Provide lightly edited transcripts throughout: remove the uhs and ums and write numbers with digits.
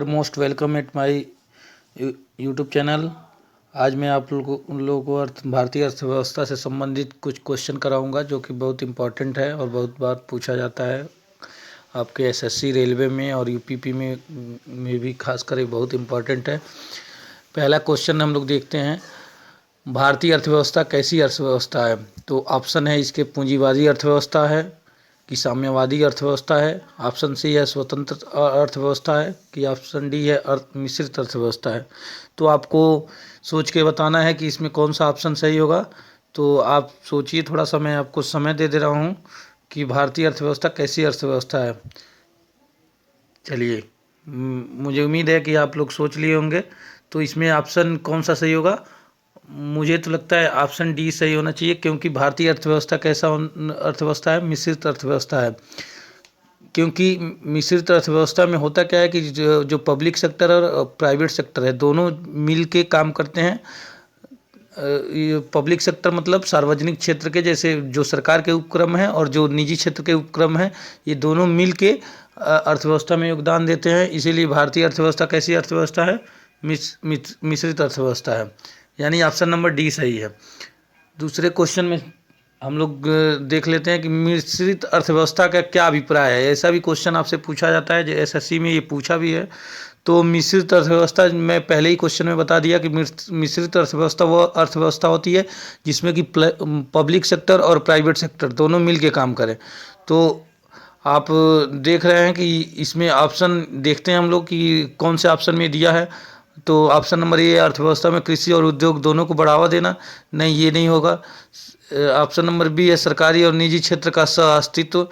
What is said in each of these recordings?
Most welcome at my YouTube channel. आज मैं आप लोगों को भारतीय अर्थव्यवस्था से संबंधित कुछ क्वेश्चन कराऊंगा जो कि बहुत इम्पोर्टेंट है और बहुत बार पूछा जाता है आपके एसएससी रेलवे में और यूपीपी में भी खासकर बहुत इम्पोर्टेंट है। पहला क्वेश्चन हम लोग देखते हैं, भारतीय अर्थव्यवस्था कैसी अर्थव्यवस्था है। तो ऑप्शन है इसके पूंजीवादी अर्थव्यवस्था है कि साम्यवादी अर्थव्यवस्था है, ऑप्शन सी है स्वतंत्र अर्थव्यवस्था है कि ऑप्शन डी है मिश्रित अर्थव्यवस्था है। तो आपको सोच के बताना है कि इसमें कौन सा ऑप्शन सही होगा। तो आप सोचिए, थोड़ा सा मैं आपको समय दे रहा हूँ कि भारतीय अर्थव्यवस्था कैसी अर्थव्यवस्था है। चलिए, मुझे उम्मीद है कि आप लोग सोच लिए होंगे। तो इसमें ऑप्शन कौन सा सही होगा? मुझे तो लगता है ऑप्शन डी सही होना चाहिए, क्योंकि भारतीय अर्थव्यवस्था कैसा अर्थव्यवस्था है? मिश्रित अर्थव्यवस्था है। क्योंकि मिश्रित अर्थव्यवस्था में होता क्या है कि जो पब्लिक सेक्टर और प्राइवेट सेक्टर है दोनों मिल के काम करते हैं। पब्लिक सेक्टर मतलब सार्वजनिक क्षेत्र के, जैसे जो सरकार के उपक्रम हैं, और जो निजी क्षेत्र के उपक्रम हैं, ये दोनों मिल के अर्थव्यवस्था में योगदान देते हैं। इसीलिए भारतीय अर्थव्यवस्था कैसी अर्थव्यवस्था है? मिश्रित अर्थव्यवस्था है, यानी ऑप्शन नंबर डी सही है। दूसरे क्वेश्चन में हम लोग देख लेते हैं कि मिश्रित अर्थव्यवस्था का क्या अभिप्राय है। ऐसा भी क्वेश्चन आपसे पूछा जाता है, जो एसएससी में ये पूछा भी है। तो मिश्रित अर्थव्यवस्था, मैं पहले ही क्वेश्चन में बता दिया कि मिश्रित अर्थव्यवस्था वो अर्थव्यवस्था होती है जिसमें कि पब्लिक सेक्टर और प्राइवेट सेक्टर दोनों मिल के काम करें। तो आप देख रहे हैं कि इसमें ऑप्शन देखते हैं हम लोग कि कौन से ऑप्शन में दिया है। तो ऑप्शन नंबर ए, अर्थव्यवस्था में कृषि और उद्योग दोनों को बढ़ावा देना। नहीं, ये नहीं होगा। ऑप्शन नंबर बी है सरकारी और निजी क्षेत्र का सह-अस्तित्व।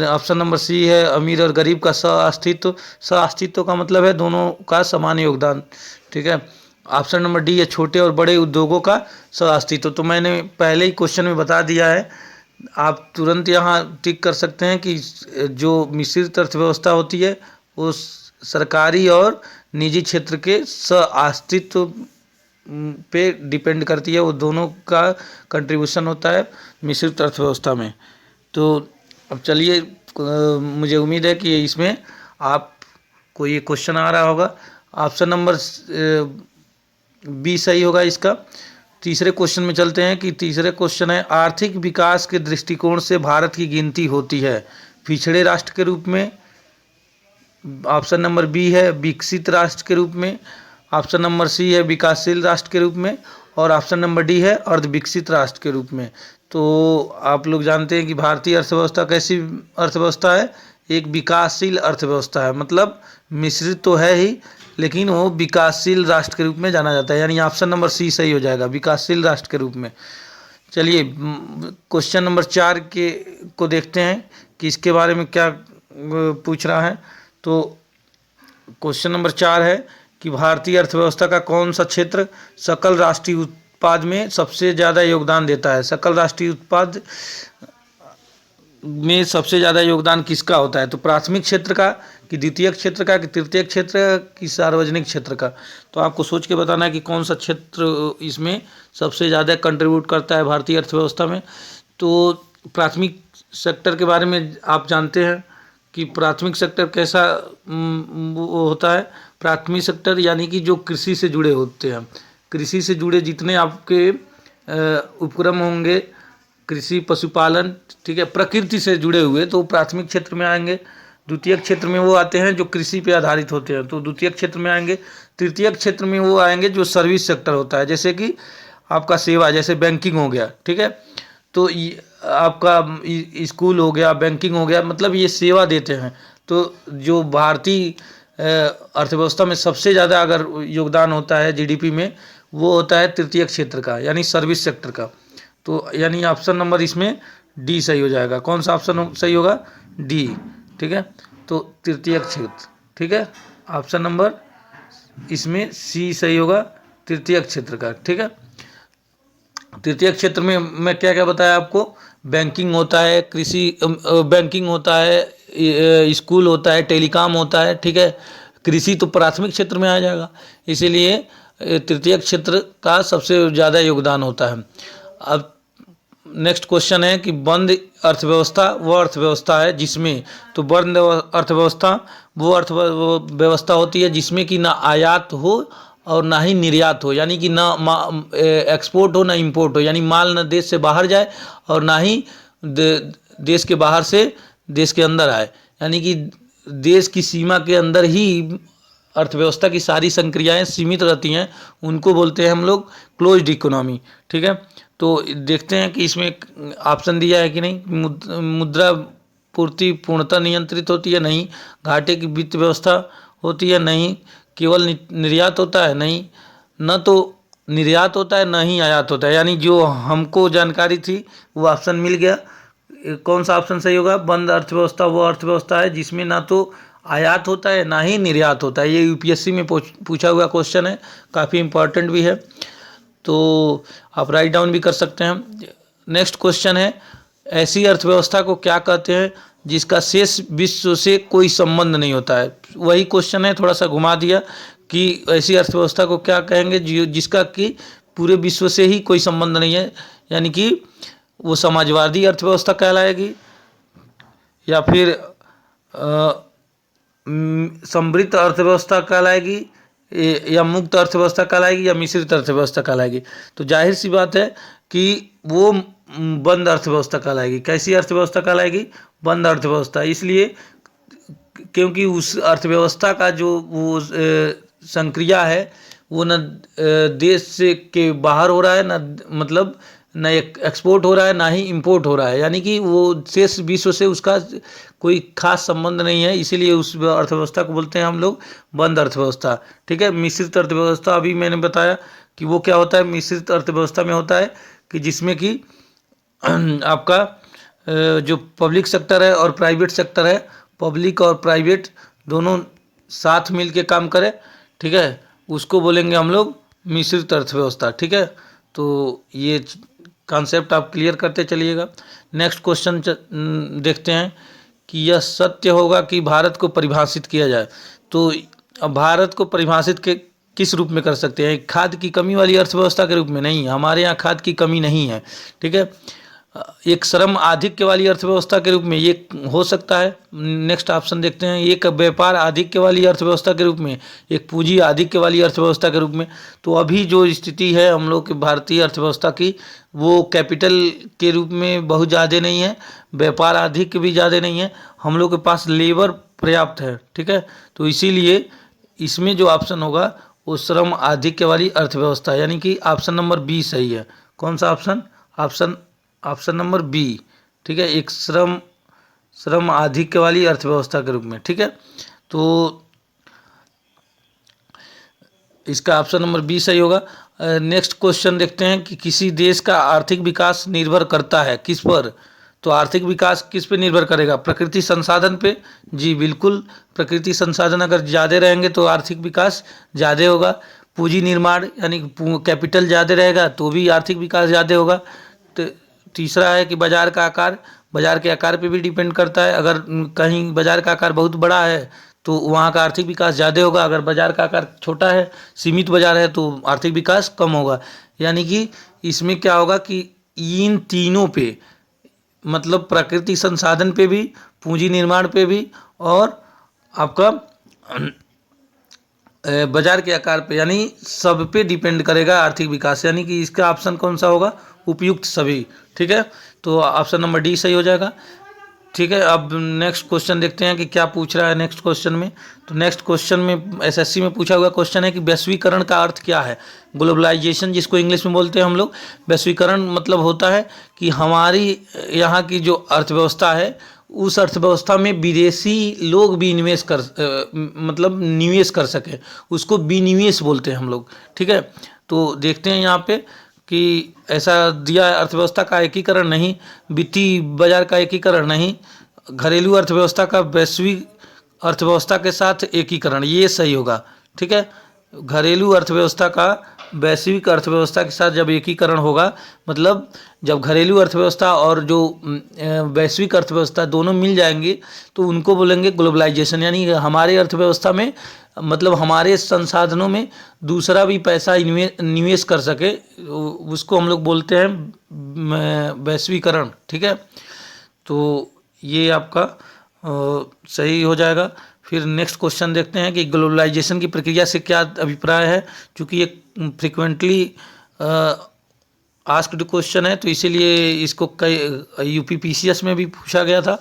ऑप्शन नंबर सी है अमीर और गरीब का सह-अस्तित्व। सह-अस्तित्व का मतलब है दोनों का समान योगदान, ठीक है। ऑप्शन नंबर डी है छोटे और बड़े उद्योगों का सह-अस्तित्व। तो मैंने पहले ही क्वेश्चन में बता दिया है, आप तुरंत यहाँ टिक कर सकते हैं कि जो मिश्रित अर्थव्यवस्था होती है वो सरकारी और निजी क्षेत्र के सह-अस्तित्व पे डिपेंड करती है। वो दोनों का कंट्रीब्यूशन होता है मिश्रित अर्थव्यवस्था में। तो अब चलिए, मुझे उम्मीद है कि इसमें आपको ये क्वेश्चन आ रहा होगा। ऑप्शन नंबर बी सही होगा इसका। तीसरे क्वेश्चन में चलते हैं कि तीसरे क्वेश्चन है, आर्थिक विकास के दृष्टिकोण से भारत की गिनती होती है पिछड़े राष्ट्र के रूप में। ऑप्शन नंबर बी है विकसित राष्ट्र के रूप में। ऑप्शन नंबर सी है विकासशील राष्ट्र के रूप में। और ऑप्शन नंबर डी है अर्ध विकसित राष्ट्र के रूप में। तो आप लोग जानते हैं कि भारतीय अर्थव्यवस्था कैसी अर्थव्यवस्था है? एक विकासशील अर्थव्यवस्था है, मतलब मिश्रित तो है ही, लेकिन वो विकासशील राष्ट्र के रूप में जाना जाता है, यानी ऑप्शन नंबर सी सही हो जाएगा, विकासशील राष्ट्र के रूप में। चलिए, क्वेश्चन नंबर 4 को देखते हैं कि इसके बारे में क्या पूछ रहा है। तो क्वेश्चन नंबर 4 है कि भारतीय अर्थव्यवस्था का कौन सा क्षेत्र सकल राष्ट्रीय उत्पाद में सबसे ज़्यादा योगदान देता है? सकल राष्ट्रीय उत्पाद में सबसे ज़्यादा योगदान किसका होता है? तो प्राथमिक क्षेत्र का कि द्वितीयक क्षेत्र का कि तृतीयक क्षेत्र का कि सार्वजनिक क्षेत्र का? तो आपको सोच के बताना है कि कौन सा क्षेत्र इसमें सबसे ज़्यादा कंट्रीब्यूट करता है भारतीय अर्थव्यवस्था में। तो प्राथमिक सेक्टर के बारे में आप जानते हैं कि प्राथमिक सेक्टर कैसा वो होता है। प्राथमिक सेक्टर यानी कि जो कृषि से जुड़े होते हैं, कृषि से जुड़े जितने आपके उपक्रम होंगे, कृषि, पशुपालन, ठीक है, प्रकृति से जुड़े हुए, तो प्राथमिक क्षेत्र में आएंगे। द्वितीयक क्षेत्र में वो आते हैं जो कृषि पे आधारित होते हैं, तो द्वितीयक क्षेत्र में आएंगे। तृतीयक क्षेत्र में वो आएंगे जो सर्विस सेक्टर होता है, जैसे कि आपका सेवा, जैसे बैंकिंग हो गया, ठीक है। तो आपका स्कूल हो गया, बैंकिंग हो गया, मतलब ये सेवा देते हैं। तो जो भारतीय अर्थव्यवस्था में सबसे ज़्यादा अगर योगदान होता है जीडीपी में, वो होता है तृतीयक क्षेत्र का, यानी सर्विस सेक्टर का। तो यानी ऑप्शन नंबर इसमें डी सही हो जाएगा। कौन सा ऑप्शन सही होगा? डी, ठीक है। तो तृतीयक क्षेत्र, ठीक है। ऑप्शन नंबर इसमें सी सही होगा, तृतीयक क्षेत्र का, ठीक है। तृतीयक क्षेत्र में मैं क्या क्या बताया आपको? बैंकिंग होता है, कृषि, बैंकिंग होता है, स्कूल होता है, टेलीकॉम होता है, ठीक है। कृषि तो प्राथमिक क्षेत्र में आ जाएगा, इसीलिए तृतीयक क्षेत्र का सबसे ज़्यादा योगदान होता है। अब नेक्स्ट क्वेश्चन है कि बंद अर्थव्यवस्था वो अर्थव्यवस्था है जिसमें, तो बंद अर्थव्यवस्था वो अर्थव्यवस्था होती है जिसमें कि ना आयात हो और ना ही निर्यात हो, यानी कि ना एक्सपोर्ट हो ना इंपोर्ट हो, यानी माल ना देश से बाहर जाए और ना ही देश के बाहर से देश के अंदर आए, यानी कि देश की सीमा के अंदर ही अर्थव्यवस्था की सारी संक्रियाएं सीमित रहती हैं, उनको बोलते हैं हम लोग क्लोज्ड इकोनॉमी। ठीक है, तो देखते हैं कि इसमें ऑप्शन दिया है कि नहीं। मुद्रा पूर्ति पूर्णतः नियंत्रित होती है, नहीं। घाटे की वित्त व्यवस्था होती है, नहीं। केवल निर्यात होता है, नहीं। न तो निर्यात होता है, न ही आयात होता है, यानी जो हमको जानकारी थी वो ऑप्शन मिल गया। कौन सा ऑप्शन सही होगा? बंद अर्थव्यवस्था वो अर्थव्यवस्था है जिसमें ना तो आयात होता है ना ही निर्यात होता है। ये यूपीएससी में पूछा हुआ क्वेश्चन है, काफ़ी इम्पोर्टेंट भी है, तो आप राइट डाउन भी कर सकते हैं। नेक्स्ट क्वेश्चन है, ऐसी अर्थव्यवस्था को क्या कहते हैं जिसका शेष विश्व से कोई संबंध नहीं होता है? वही क्वेश्चन है, थोड़ा सा घुमा दिया कि ऐसी अर्थव्यवस्था को क्या कहेंगे जिसका कि पूरे विश्व से ही कोई संबंध नहीं है, यानी कि वो समाजवादी अर्थव्यवस्था कहलाएगी, या फिर समृद्ध अर्थव्यवस्था कहलाएगी, या मुक्त अर्थव्यवस्था कहलाएगी, या मिश्रित अर्थव्यवस्था कहलाएगी? तो जाहिर सी बात है कि वो बंद अर्थव्यवस्था कहलाएगी। कैसी अर्थव्यवस्था कहलाएगी? बंद अर्थव्यवस्था। इसलिए क्योंकि उस अर्थव्यवस्था का जो वो संक्रिया है वो न देश से के बाहर हो रहा है, न मतलब न एक्सपोर्ट हो रहा है ना ही इंपोर्ट हो रहा है, यानी कि वो शेष विश्व से उसका कोई खास संबंध नहीं है, इसीलिए उस अर्थव्यवस्था को बोलते हैं हम लोग बंद अर्थव्यवस्था। ठीक है, मिश्रित अर्थव्यवस्था अभी मैंने बताया कि वो क्या होता है। मिश्रित अर्थव्यवस्था में होता है कि जिसमें कि आपका जो पब्लिक सेक्टर है और प्राइवेट सेक्टर है, पब्लिक और प्राइवेट दोनों साथ मिल के काम करें, ठीक है, उसको बोलेंगे हम लोग मिश्रित अर्थव्यवस्था। ठीक है, तो ये कॉन्सेप्ट आप क्लियर करते चलिएगा। नेक्स्ट क्वेश्चन देखते हैं कि यह सत्य होगा कि भारत को परिभाषित किया जाए। तो अब भारत को परिभाषित के किस रूप में कर सकते हैं? खाद्य की कमी वाली अर्थव्यवस्था के रूप में नहीं, हमारे यहाँ खाद्य की कमी नहीं है। ठीक है, एक श्रम आधिक्य वाली अर्थव्यवस्था के रूप में ये हो सकता है। नेक्स्ट ऑप्शन देखते हैं, एक व्यापार आधिक्य वाली अर्थव्यवस्था के रूप में, एक पूंजी आधिक्य वाली अर्थव्यवस्था के रूप में। तो अभी जो स्थिति है हम लोग की भारतीय अर्थव्यवस्था की, वो कैपिटल के रूप में बहुत ज़्यादा नहीं है, व्यापार आधिक्य भी ज़्यादा नहीं है, हम लोग के पास लेबर पर्याप्त है। ठीक है, तो इसीलिए इसमें जो ऑप्शन होगा वो श्रम आधिक्य वाली अर्थव्यवस्था, यानी कि ऑप्शन नंबर बी सही है। कौन सा ऑप्शन? Option number B. ठीक है, एक श्रम आधिक्य वाली अर्थव्यवस्था के रूप में। ठीक है, तो इसका ऑप्शन नंबर बी सही होगा। नेक्स्ट क्वेश्चन देखते हैं कि किसी देश का आर्थिक विकास निर्भर करता है किस पर? तो आर्थिक विकास किस पे निर्भर करेगा? प्रकृति संसाधन पे। जी बिल्कुल, प्रकृति संसाधन अगर ज़्यादा रहेंगे तो आर्थिक विकास ज़्यादा होगा। पूंजी निर्माण यानी कैपिटल ज़्यादा रहेगा तो भी आर्थिक विकास ज़्यादा होगा। तो तीसरा है कि बाजार का आकार, बाजार के आकार पे भी डिपेंड करता है। अगर कहीं बाजार का आकार बहुत बड़ा है तो वहाँ का आर्थिक विकास ज़्यादा होगा, अगर बाजार का आकार छोटा है, सीमित बाजार है, तो आर्थिक विकास कम होगा। यानी कि इसमें क्या होगा कि इन तीनों पे, मतलब प्रकृति संसाधन पे भी, पूंजी निर्माण पे भी, और आपका बाजार के आकार पे, यानी सब पे डिपेंड करेगा आर्थिक विकास। यानी कि इसका ऑप्शन कौन सा होगा? उपयुक्त सभी। ठीक है, तो ऑप्शन नंबर डी सही हो जाएगा। ठीक है, अब नेक्स्ट क्वेश्चन देखते हैं कि क्या पूछ रहा है नेक्स्ट क्वेश्चन में। तो नेक्स्ट क्वेश्चन में एसएससी में पूछा हुआ क्वेश्चन है कि वैश्वीकरण का अर्थ क्या है? ग्लोबलाइजेशन जिसको इंग्लिश में बोलते हैं हम लोग। वैश्वीकरण मतलब होता है कि हमारी यहाँ की जो अर्थव्यवस्था है उस अर्थव्यवस्था में विदेशी लोग भी निवेश कर सके, उसको विनिवेश बोलते हैं हम लोग। ठीक है, तो देखते हैं यहाँ पे कि ऐसा दिया है, अर्थव्यवस्था का एकीकरण नहीं, वित्तीय बाजार का एकीकरण नहीं, घरेलू अर्थव्यवस्था का वैश्विक अर्थव्यवस्था के साथ एकीकरण, ये सही होगा। ठीक है, घरेलू अर्थव्यवस्था का वैश्विक अर्थव्यवस्था के साथ जब एकीकरण होगा, मतलब जब घरेलू अर्थव्यवस्था और जो वैश्विक अर्थव्यवस्था दोनों मिल जाएंगे तो उनको बोलेंगे ग्लोबलाइजेशन। यानी हमारे अर्थव्यवस्था में, मतलब हमारे संसाधनों में दूसरा भी पैसा निवेश कर सके, उसको हम लोग बोलते हैं वैश्वीकरण। ठीक है, तो ये आपका सही हो जाएगा। फिर नेक्स्ट क्वेश्चन देखते हैं कि ग्लोबलाइजेशन की प्रक्रिया से क्या अभिप्राय है। चूँकि ये फ्रिक्वेंटली आस्क्ड क्वेश्चन है तो इसीलिए इसको कई यूपीपीसीएस में भी पूछा गया था,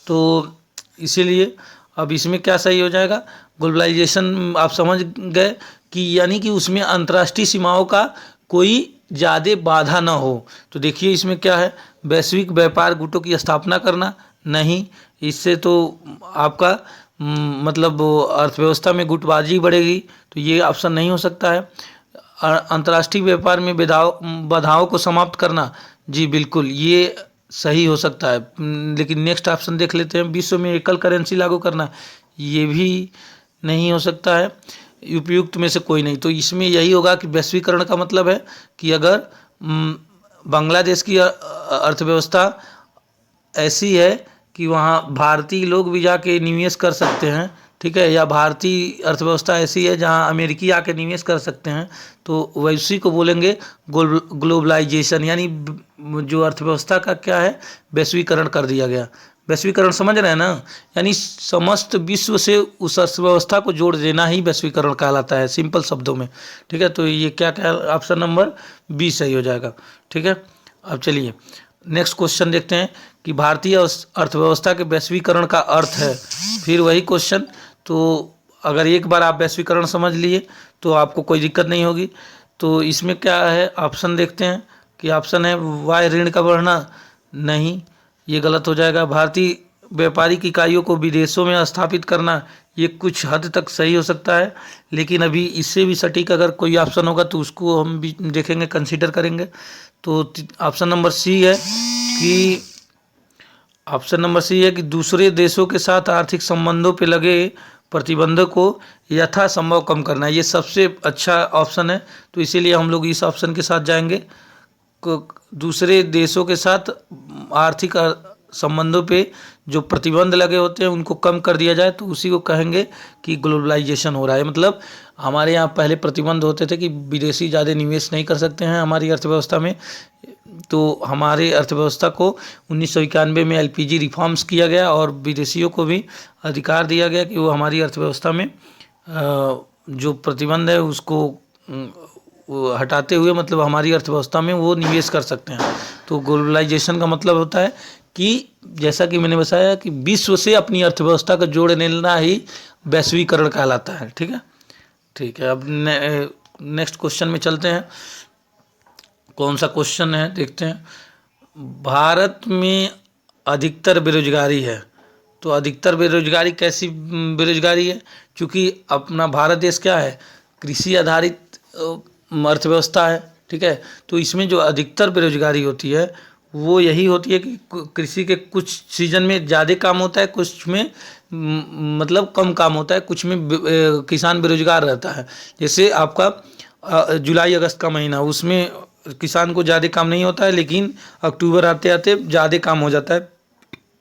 तो इसीलिए अब इसमें क्या सही हो जाएगा। ग्लोबलाइजेशन आप समझ गए कि यानी कि उसमें अंतर्राष्ट्रीय सीमाओं का कोई ज़्यादा बाधा ना हो। तो देखिए इसमें क्या है, वैश्विक व्यापार गुटों की स्थापना करना, नहीं, इससे तो आपका मतलब अर्थव्यवस्था में गुटबाजी बढ़ेगी, तो ये ऑप्शन नहीं हो सकता है। अंतर्राष्ट्रीय व्यापार में बाधाओं को समाप्त करना, जी बिल्कुल ये सही हो सकता है। लेकिन नेक्स्ट ऑप्शन देख लेते हैं, विश्व में एकल करेंसी लागू करना, ये भी नहीं हो सकता है। उपयुक्त में से कोई नहीं, तो इसमें यही होगा कि वैश्वीकरण का मतलब है कि अगर बांग्लादेश की अर्थव्यवस्था ऐसी है कि वहाँ भारतीय लोग भी जाके निवेश कर सकते हैं, ठीक है, या भारतीय अर्थव्यवस्था ऐसी है जहाँ अमेरिकी आके निवेश कर सकते हैं, तो वैसी को बोलेंगे ग्लोबलाइजेशन, यानी जो अर्थव्यवस्था का क्या है, वैश्वीकरण कर दिया गया। वैश्वीकरण समझ रहे हैं ना, यानी समस्त विश्व से उस अर्थव्यवस्था को जोड़ देना ही वैश्वीकरण कहलाता है, सिंपल शब्दों में, ठीक है। तो ये क्या ऑप्शन नंबर बी सही हो जाएगा, ठीक है। अब चलिए नेक्स्ट क्वेश्चन देखते हैं कि भारतीय अर्थव्यवस्था के वैश्वीकरण का अर्थ है। फिर वही क्वेश्चन, तो अगर एक बार आप वैश्वीकरण समझ लिए तो आपको कोई दिक्कत नहीं होगी। तो इसमें क्या है, ऑप्शन देखते हैं कि ऑप्शन है वाय ऋण का बढ़ना, नहीं, ये गलत हो जाएगा। भारतीय व्यापारिक इकाइयों को विदेशों में स्थापित करना, ये कुछ हद तक सही हो सकता है, लेकिन अभी इससे भी सटीक अगर कोई ऑप्शन होगा तो उसको हम भी देखेंगे, कंसीडर करेंगे। तो ऑप्शन नंबर सी है कि दूसरे देशों के साथ आर्थिक संबंधों पे लगे प्रतिबंधों को यथासंभव कम करना, ये सबसे अच्छा ऑप्शन है, तो इसीलिए हम लोग इस ऑप्शन के साथ जाएंगे। दूसरे देशों के साथ आर्थिक संबंधों पे जो प्रतिबंध लगे होते हैं उनको कम कर दिया जाए, तो उसी को कहेंगे कि ग्लोबलाइजेशन हो रहा है। मतलब हमारे यहाँ पहले प्रतिबंध होते थे कि विदेशी ज़्यादा निवेश नहीं कर सकते हैं हमारी अर्थव्यवस्था में, तो हमारी अर्थव्यवस्था को 1991 में एलपीजी रिफॉर्म्स किया गया और विदेशियों को भी अधिकार दिया गया कि वो हमारी अर्थव्यवस्था में जो प्रतिबंध है उसको हटाते हुए, मतलब हमारी अर्थव्यवस्था में वो निवेश कर सकते हैं। तो ग्लोबलाइजेशन का मतलब होता है कि जैसा कि मैंने बताया कि विश्व से अपनी अर्थव्यवस्था को जोड़ लेना ही वैश्वीकरण कहलाता है, ठीक है। ठीक है, अब नेक्स्ट क्वेश्चन में चलते हैं। कौन सा क्वेश्चन है देखते हैं। भारत में अधिकतर बेरोजगारी है, तो अधिकतर बेरोजगारी कैसी बेरोजगारी है, क्योंकि अपना भारत देश क्या है, कृषि आधारित अर्थव्यवस्था है, ठीक है। तो इसमें जो अधिकतर बेरोजगारी होती है वो यही होती है कि कृषि के कुछ सीजन में ज़्यादा काम होता है, कुछ में मतलब कम काम होता है, कुछ में किसान बेरोजगार रहता है। जैसे आपका जुलाई अगस्त का महीना, उसमें किसान को ज़्यादा काम नहीं होता है, लेकिन अक्टूबर आते आते ज़्यादा काम हो जाता है,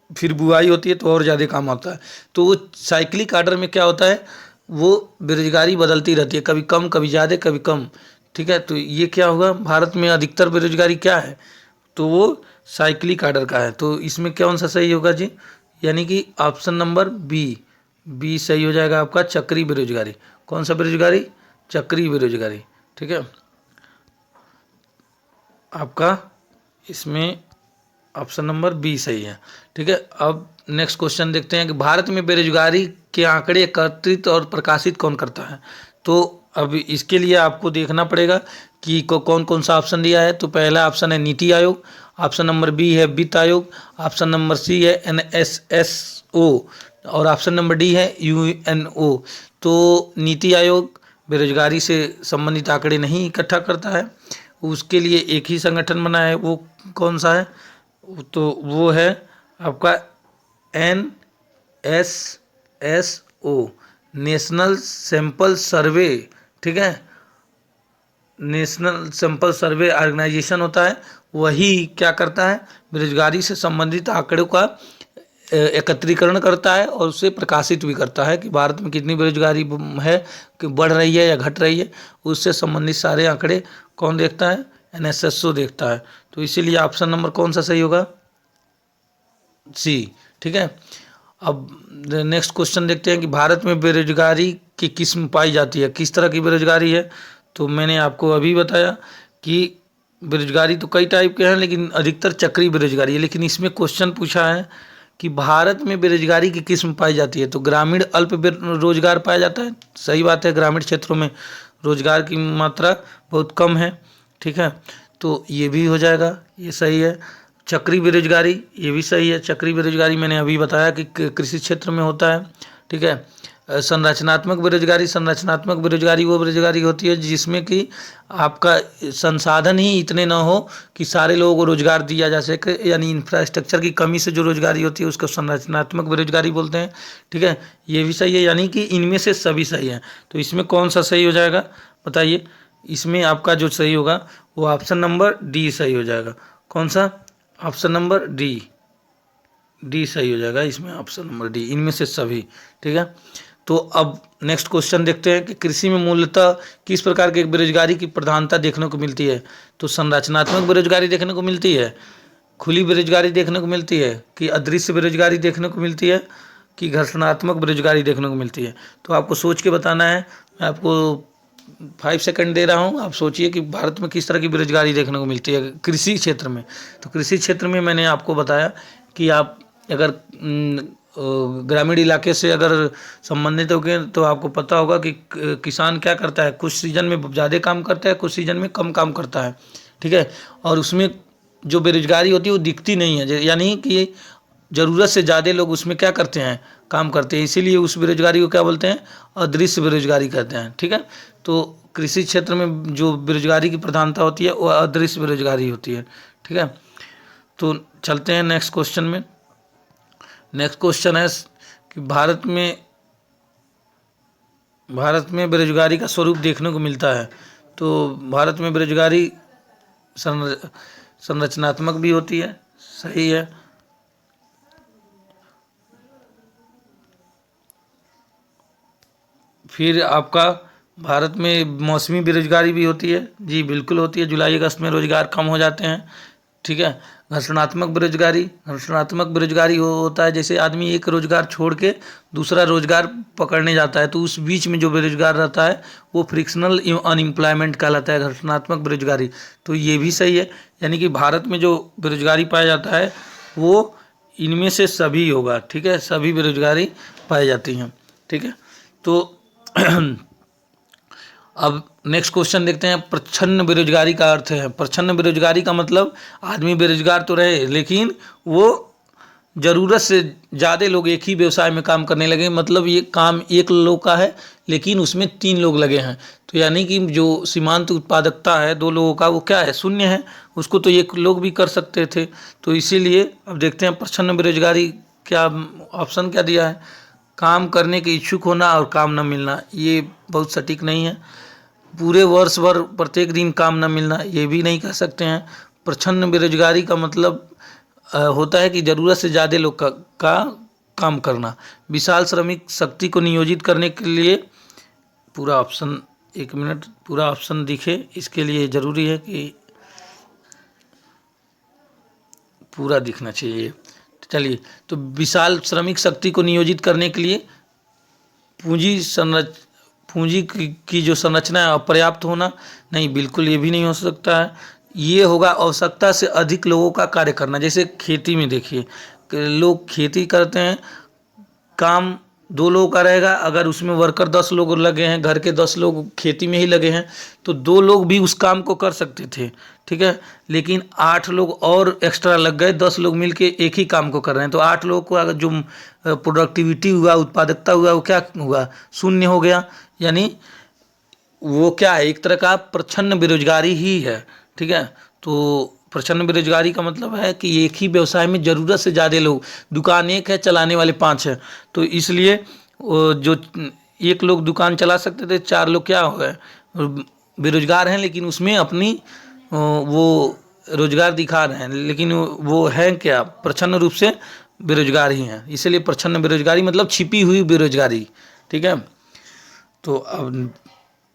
फिर बुआई होती है तो और ज़्यादा काम आता है। तो वो साइक्लिक आर्डर में क्या होता है, वो बेरोजगारी बदलती रहती है, कभी कम कभी ज़्यादा कभी कम, ठीक है। तो ये क्या होगा, भारत में अधिकतर बेरोजगारी क्या है, तो वो साइक्लिक आर्डर का है। तो इसमें कौन सा सही होगा जी, यानी कि ऑप्शन नंबर बी सही हो जाएगा आपका, चक्री बेरोजगारी। कौन सा बेरोजगारी, चक्री बेरोजगारी, ठीक है। आपका इसमें ऑप्शन नंबर बी सही है, ठीक है। अब नेक्स्ट क्वेश्चन देखते हैं कि भारत में बेरोजगारी के आंकड़े एकत्रित और प्रकाशित कौन करता है। तो अब इसके लिए आपको देखना पड़ेगा कि कौन कौन सा ऑप्शन दिया है। तो पहला ऑप्शन है NITI Aayog, option number B है वित्त आयोग, ऑप्शन नंबर सी है NSSO और ऑप्शन नंबर डी है UNO। तो नीति आयोग बेरोजगारी से संबंधित आंकड़े नहीं इकट्ठा करता है, उसके लिए एक ही संगठन बना है, वो कौन सा है, तो वो है आपका NSSO, नेशनल सैंपल सर्वे, ठीक है। नेशनल सैंपल सर्वे ऑर्गेनाइजेशन होता है, वही क्या करता है, बेरोजगारी से संबंधित आंकड़ों का एकत्रीकरण करता है और उसे प्रकाशित भी करता है कि भारत में कितनी बेरोजगारी है, कि बढ़ रही है या घट रही है, उससे संबंधित सारे आंकड़े कौन देखता है, NSSO देखता है। तो इसीलिए ऑप्शन नंबर कौन सा सही होगा, सी, ठीक है। अब नेक्स्ट क्वेश्चन देखते हैं कि भारत में बेरोजगारी की किस्म पाई जाती है, किस तरह की बेरोजगारी है। तो मैंने आपको अभी बताया कि बेरोजगारी तो कई टाइप के हैं, लेकिन अधिकतर चक्रीय बेरोजगारी है। लेकिन इसमें क्वेश्चन पूछा है कि भारत में बेरोजगारी की किस्म पाई जाती है, तो ग्रामीण अल्प रोजगार पाया जाता है। सही बात है, ग्रामीण क्षेत्रों में रोजगार की मात्रा बहुत कम है, ठीक है, तो ये भी हो जाएगा, ये सही है। चक्रीय बेरोजगारी, ये भी सही है। चक्रीय बेरोजगारी मैंने अभी बताया कि कृषि क्षेत्र में होता है, ठीक है। संरचनात्मक बेरोजगारी, संरचनात्मक बेरोजगारी वो बेरोजगारी होती है जिसमें कि आपका संसाधन ही इतने ना हो कि सारे लोगों को रोजगार दिया जा सके, यानी इंफ्रास्ट्रक्चर की कमी से जो रोजगारी होती है उसको संरचनात्मक बेरोजगारी बोलते हैं, ठीक है। ये भी सही है, यानी कि इनमें से सभी सही है। तो इसमें कौन सा सही हो जाएगा बताइए। इसमें आपका जो सही होगा वो ऑप्शन नंबर डी सही हो जाएगा। कौन सा? ऑप्शन नंबर डी, डी सही हो जाएगा इसमें, ऑप्शन नंबर डी, इनमें से सभी, ठीक है। तो अब नेक्स्ट क्वेश्चन देखते हैं कि कृषि में मूलतः किस प्रकार की बेरोजगारी की प्रधानता देखने को मिलती है। तो संरचनात्मक बेरोजगारी देखने को मिलती है, खुली बेरोजगारी देखने को मिलती है, कि अदृश्य बेरोजगारी देखने को मिलती है, कि घर्षणात्मक बेरोजगारी देखने को मिलती है। तो आपको सोच के बताना है। मैं आपको 5 सेकंड दे रहा हूँ, आप सोचिए कि भारत में किस तरह की बेरोजगारी देखने को मिलती है कृषि क्षेत्र में। तो कृषि क्षेत्र में मैंने आपको बताया कि आप अगर ग्रामीण इलाके से अगर संबंधित हो गए तो आपको पता होगा कि किसान क्या करता है, कुछ सीजन में ज़्यादा काम करता है, कुछ सीजन में कम काम करता है, ठीक है। और उसमें जो बेरोजगारी होती है वो दिखती नहीं है, यानी कि ज़रूरत से ज़्यादा लोग उसमें क्या करते हैं, काम करते हैं, इसीलिए उस बेरोजगारी को क्या बोलते हैं, अदृश्य बेरोजगारी कहते हैं, ठीक है। तो कृषि क्षेत्र में जो बेरोजगारी की प्रधानता होती है वो अदृश्य बेरोजगारी होती है, ठीक है। तो चलते हैं नेक्स्ट क्वेश्चन में। नेक्स्ट क्वेश्चन है कि भारत में बेरोजगारी का स्वरूप देखने को मिलता है। तो भारत में बेरोजगारी संरचनात्मक भी होती है, सही है। फिर आपका भारत में मौसमी बेरोजगारी भी होती है, जी बिल्कुल होती है, जुलाई अगस्त में रोजगार कम हो जाते हैं, ठीक है। घर्षणात्मक बेरोजगारी, घर्षणात्मक बेरोजगारी होता है जैसे आदमी एक रोजगार छोड़ के दूसरा रोजगार पकड़ने जाता है, तो उस बीच में जो बेरोजगार रहता है वो फ्रिक्शनल अनएम्प्लॉयमेंट कहलाता है, घर्षणात्मक बेरोजगारी। तो ये भी सही है, यानी कि भारत में जो बेरोजगारी पाया जाता है वो इनमें से सभी होगा, ठीक है, सभी बेरोजगारी पाई जाती हैं, ठीक है। तो अब नेक्स्ट क्वेश्चन देखते हैं। प्रच्छन्न बेरोजगारी का अर्थ है, प्रच्छन्न बेरोजगारी का मतलब आदमी बेरोजगार तो रहे लेकिन वो ज़रूरत से ज़्यादा लोग एक ही व्यवसाय में काम करने लगे, मतलब ये काम एक लोग का है लेकिन उसमें 3 लोग लगे हैं, तो यानी कि जो सीमांत उत्पादकता है 2 लोगों का वो क्या है, शून्य है, उसको तो एक लोग भी कर सकते थे। तो इसीलिए अब देखते हैं प्रच्छन्न बेरोजगारी क्या ऑप्शन क्या दिया है, काम करने के इच्छुक होना और काम न मिलना, ये बहुत सटीक नहीं है। पूरे वर्ष भर प्रत्येक दिन काम न मिलना, ये भी नहीं कह सकते हैं। प्रच्छन्न बेरोजगारी का मतलब होता है कि ज़रूरत से ज़्यादा लोग का काम करना। विशाल श्रमिक शक्ति को नियोजित करने के लिए पूरा ऑप्शन, 1 मिनट, पूरा ऑप्शन दिखे इसके लिए ज़रूरी है कि पूरा दिखना चाहिए। चलिए, तो विशाल श्रमिक शक्ति को नियोजित करने के लिए पूंजी की जो संरचना है अपर्याप्त होना, नहीं बिल्कुल ये भी नहीं हो सकता है। ये होगा आवश्यकता से अधिक लोगों का कार्य करना। जैसे खेती में देखिए, लोग खेती करते हैं, काम 2 लोगों का रहेगा, अगर उसमें वर्कर 10 लोग लगे हैं, घर के 10 लोग खेती में ही लगे हैं, तो 2 लोग भी उस काम को कर सकते थे, ठीक है। लेकिन 8 लोग और एक्स्ट्रा लग गए, 10 लोग मिलके एक ही काम को कर रहे हैं, तो 8 लोगों को अगर जो प्रोडक्टिविटी हुआ, उत्पादकता हुआ, वो क्या हुआ, शून्य हो गया। यानी वो क्या है, एक तरह का प्रच्छन्न बेरोजगारी ही है, ठीक है। तो प्रच्छन्न बेरोजगारी का मतलब है कि एक ही व्यवसाय में ज़रूरत से ज़्यादा लोग, दुकान एक है चलाने वाले 5 हैं, तो इसलिए जो 1 लोग दुकान चला सकते थे, 4 लोग क्या हो गए, बेरोजगार हैं, लेकिन उसमें अपनी वो रोजगार दिखा रहे हैं, लेकिन वो है क्या, प्रच्छन्न रूप से बेरोजगार ही हैं, इसलिए प्रच्छन्न बेरोजगारी मतलब छिपी हुई बेरोजगारी, ठीक है। तो अब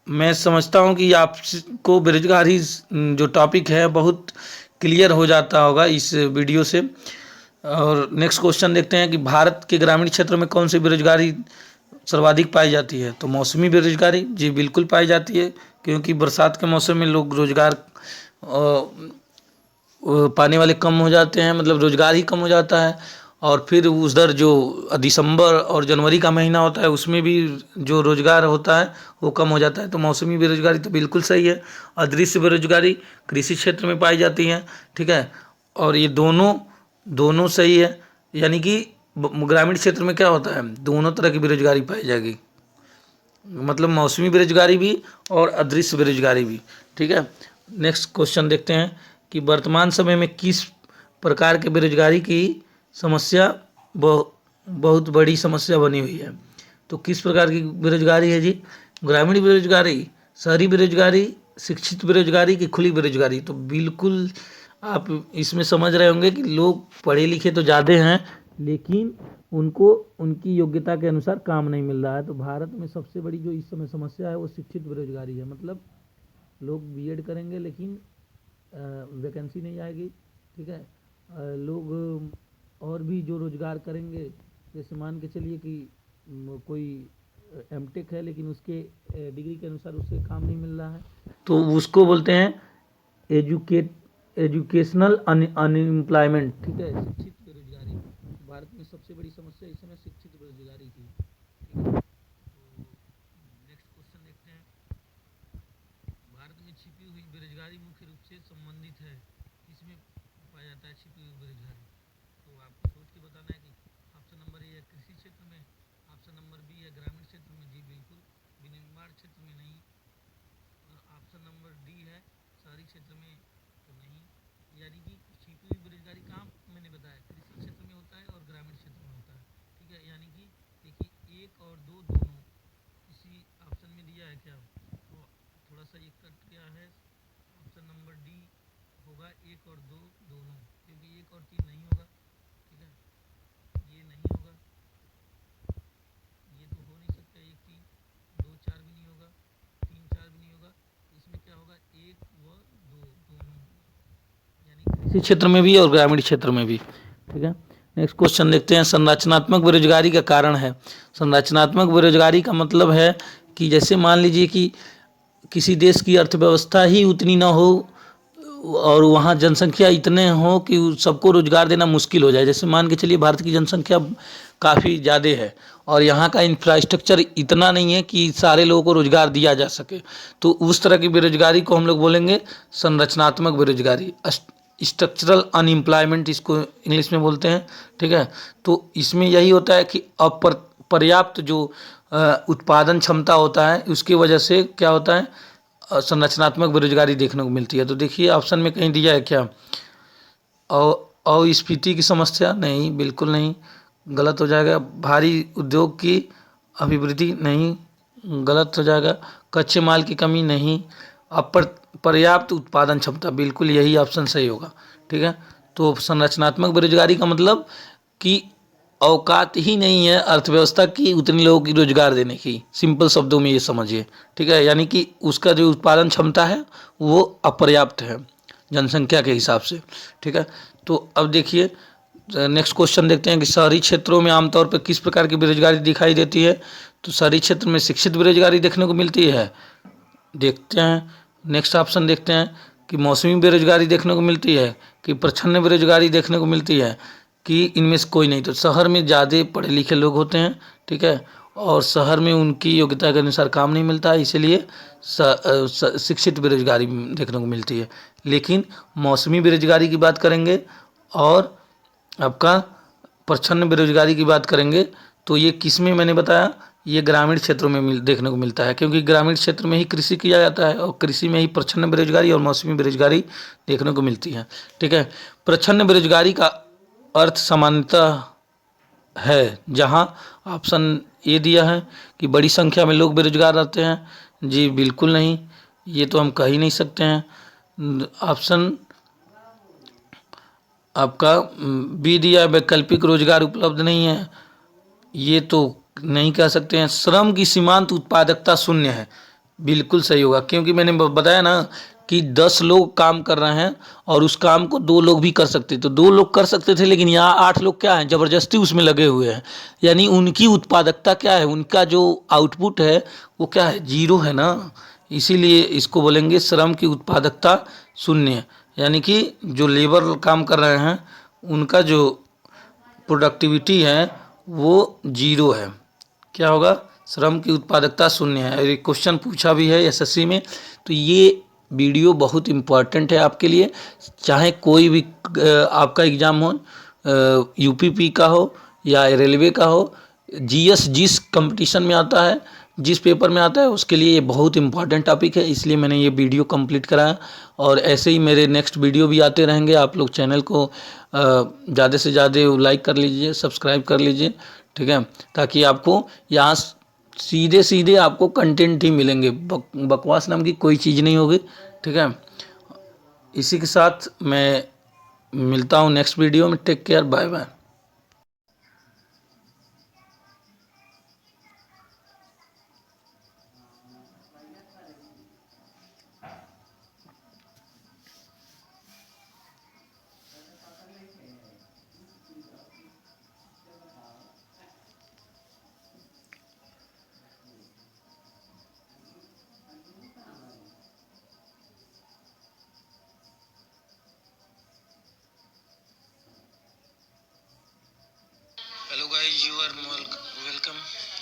मैं समझता हूँ कि आपको बेरोजगारी जो टॉपिक है बहुत क्लियर हो जाता होगा इस वीडियो से। और नेक्स्ट क्वेश्चन देखते हैं कि भारत के ग्रामीण क्षेत्र में कौन सी बेरोजगारी सर्वाधिक पाई जाती है? तो मौसमी बेरोजगारी जी बिल्कुल पाई जाती है, क्योंकि बरसात के मौसम में लोग रोजगार पाने वाले कम हो जाते हैं, मतलब रोजगार ही कम हो जाता है। और फिर उधर जो दिसंबर और जनवरी का महीना होता है उसमें भी जो रोजगार होता है वो कम हो जाता है। तो मौसमी बेरोजगारी तो बिल्कुल सही है। अदृश्य बेरोजगारी कृषि क्षेत्र में पाई जाती है, ठीक है। और ये दोनों दोनों सही है, यानी कि ग्रामीण क्षेत्र में क्या होता है, दोनों तरह की बेरोजगारी पाई जाएगी, मतलब मौसमी बेरोजगारी भी और अदृश्य बेरोजगारी भी, ठीक है। नेक्स्ट क्वेश्चन देखते हैं कि वर्तमान समय में किस प्रकार के बेरोजगारी की समस्या बहुत बड़ी समस्या बनी हुई है? तो किस प्रकार की बेरोजगारी है जी? ग्रामीण बेरोजगारी, शहरी बेरोजगारी, शिक्षित बेरोजगारी की खुली बेरोजगारी? तो बिल्कुल आप इसमें समझ रहे होंगे कि लोग पढ़े लिखे तो ज़्यादा हैं, लेकिन उनको उनकी योग्यता के अनुसार काम नहीं मिल रहा है। तो भारत में सबसे बड़ी जो इस समय समस्या है वो शिक्षित बेरोजगारी है, मतलब लोग बीएड करेंगे लेकिन वैकेंसी नहीं आएगी, ठीक है। लोग और भी जो रोजगार करेंगे, जैसे मान के चलिए कि कोई एमटेक है लेकिन उसके डिग्री के अनुसार उससे काम नहीं मिल रहा है, तो उसको बोलते हैं एजुकेशनल अनएम्प्लॉयमेंट, ठीक है, शिक्षित बेरोजगारी। भारत में सबसे बड़ी समस्या इस समय शिक्षित बेरोजगारी की, ठीक है। तो नेक्स्ट क्वेश्चन देखते हैं, भारत में छिपी हुई बेरोजगारी मुख्य रूप से संबंधित है, इसमें पाया जाता है छिपी हुई बेरोजगारी? तो आपको सोच के बताना है कि ऑप्शन नंबर ए है कृषि क्षेत्र में, ऑप्शन नंबर बी है ग्रामीण क्षेत्र में, जी बिल्कुल विनिर्माण क्षेत्र में नहीं, और ऑप्शन नंबर डी है शहरी क्षेत्र में तो नहीं। यानी कि छिपी हुई बेरोजगारी कहाँ मैंने बताया, कृषि क्षेत्र में होता है और ग्रामीण क्षेत्र में होता है, ठीक है। यानी कि देखिए एक और दो दोनों इसी ऑप्शन में दिया है क्या, तो थोड़ा सा ये कट गया है, ऑप्शन नंबर डी होगा एक और दो दोनों, क्योंकि एक और तीन नहीं होगा, ठीक है, ये नहीं होगा, ये तो हो नहीं सकता, एक तीन, दो चार भी नहीं होगा, तीन चार भी नहीं होगा, इसमें क्या होगा एक व दो दोनों, यानी कृषि क्षेत्र में भी और ग्रामीण क्षेत्र में भी, ठीक है। नेक्स्ट क्वेश्चन देखते हैं, संरचनात्मक बेरोजगारी का कारण है। संरचनात्मक बेरोजगारी का मतलब है कि जैसे मान लीजिए कि किसी देश की अर्थव्यवस्था ही उतनी ना हो और वहाँ जनसंख्या इतने हो कि सबको रोजगार देना मुश्किल हो जाए। जैसे मान के चलिए भारत की जनसंख्या काफ़ी ज़्यादा है और यहाँ का इंफ्रास्ट्रक्चर इतना नहीं है कि सारे लोगों को रोजगार दिया जा सके, तो उस तरह की बेरोजगारी को हम लोग बोलेंगे संरचनात्मक बेरोजगारी, स्ट्रक्चरल अनएम्प्लॉयमेंट इसको इंग्लिश में बोलते हैं, ठीक है। तो इसमें यही होता है कि पर्याप्त जो उत्पादन क्षमता होता है उसकी वजह से क्या होता है, संरचनात्मक बेरोजगारी देखने को मिलती है। तो देखिए ऑप्शन में कहीं दिया है क्या, अस्फीति की समस्या? नहीं, बिल्कुल नहीं, गलत हो जाएगा। भारी उद्योग की अभिवृद्धि? नहीं, गलत हो जाएगा। कच्चे माल की कमी? नहीं। पर्याप्त उत्पादन क्षमता? बिल्कुल यही ऑप्शन सही होगा, ठीक है। तो संरचनात्मक बेरोजगारी का मतलब कि औकात ही नहीं है अर्थव्यवस्था की उतने लोगों की रोजगार देने की, सिंपल शब्दों में ये समझिए, ठीक है। यानी कि उसका जो उत्पादन क्षमता है वो अपर्याप्त है जनसंख्या के हिसाब से, ठीक है। तो अब देखिए नेक्स्ट क्वेश्चन देखते हैं कि शहरी क्षेत्रों में आमतौर पर किस प्रकार की बेरोजगारी दिखाई देती है? तो शहरी क्षेत्र में शिक्षित बेरोजगारी देखने को मिलती है। देखते हैं नेक्स्ट ऑप्शन देखते हैं कि मौसमी बेरोजगारी देखने को मिलती है कि प्रच्छन्न बेरोजगारी देखने को मिलती है कि इनमें से कोई नहीं। तो शहर में ज़्यादा पढ़े लिखे लोग होते हैं, ठीक है, और शहर में उनकी योग्यता के अनुसार काम नहीं मिलता है, इसीलिए शिक्षित बेरोजगारी देखने को मिलती है। लेकिन मौसमी बेरोजगारी की बात करेंगे और आपका प्रच्छन्न बेरोजगारी की बात करेंगे तो ये किस में मैंने बताया, ये ग्रामीण क्षेत्रों में देखने को मिलता है, क्योंकि ग्रामीण क्षेत्र में ही कृषि किया जाता है और कृषि में ही प्रच्छन्न बेरोजगारी और मौसमी बेरोजगारी देखने को मिलती है, ठीक है। प्रच्छन्न बेरोजगारी का अर्थ सामान्यतः है जहां ऑप्शन ए दिया है कि बड़ी संख्या में लोग बेरोजगार रहते हैं, जी बिल्कुल नहीं, ये तो हम कह ही नहीं सकते हैं। ऑप्शन आपका बी दिया वैकल्पिक रोजगार उपलब्ध नहीं है, ये तो नहीं कह सकते हैं। श्रम की सीमांत उत्पादकता शून्य है, बिल्कुल सही होगा, क्योंकि मैंने बताया ना कि 10 लोग काम कर रहे हैं और उस काम को 2 लोग भी कर सकते, तो 2 लोग कर सकते थे, लेकिन यहाँ 8 लोग क्या हैं, ज़बरदस्ती उसमें लगे हुए हैं। यानी उनकी उत्पादकता क्या है, उनका जो आउटपुट है वो क्या है, जीरो है ना। इसीलिए इसको बोलेंगे श्रम की उत्पादकता शून्य। यानी कि जो लेबर काम कर रहे हैं उनका जो प्रोडक्टिविटी है वो जीरो है। क्या होगा, श्रम की उत्पादकता शून्य है। और एक क्वेश्चन पूछा भी है एसएससी में। तो ये वीडियो बहुत इम्पॉर्टेंट है आपके लिए, चाहे कोई भी आपका एग्ज़ाम हो, यूपीपी का हो या रेलवे का हो, जीएस जिस कंपटीशन में आता है, जिस पेपर में आता है, उसके लिए ये बहुत इंपॉर्टेंट टॉपिक है। इसलिए मैंने ये वीडियो कंप्लीट कराया। और ऐसे ही मेरे नेक्स्ट वीडियो भी आते रहेंगे। आप लोग चैनल को ज़्यादा से ज़्यादा लाइक कर लीजिए, सब्सक्राइब कर लीजिए, ठीक है, ताकि आपको यहाँ सीधे सीधे आपको कंटेंट ही मिलेंगे, बकवास नाम की कोई चीज़ नहीं होगी, ठीक है। इसी के साथ मैं मिलता हूँ नेक्स्ट वीडियो में। Take care, bye bye. Hello guys, you are welcome.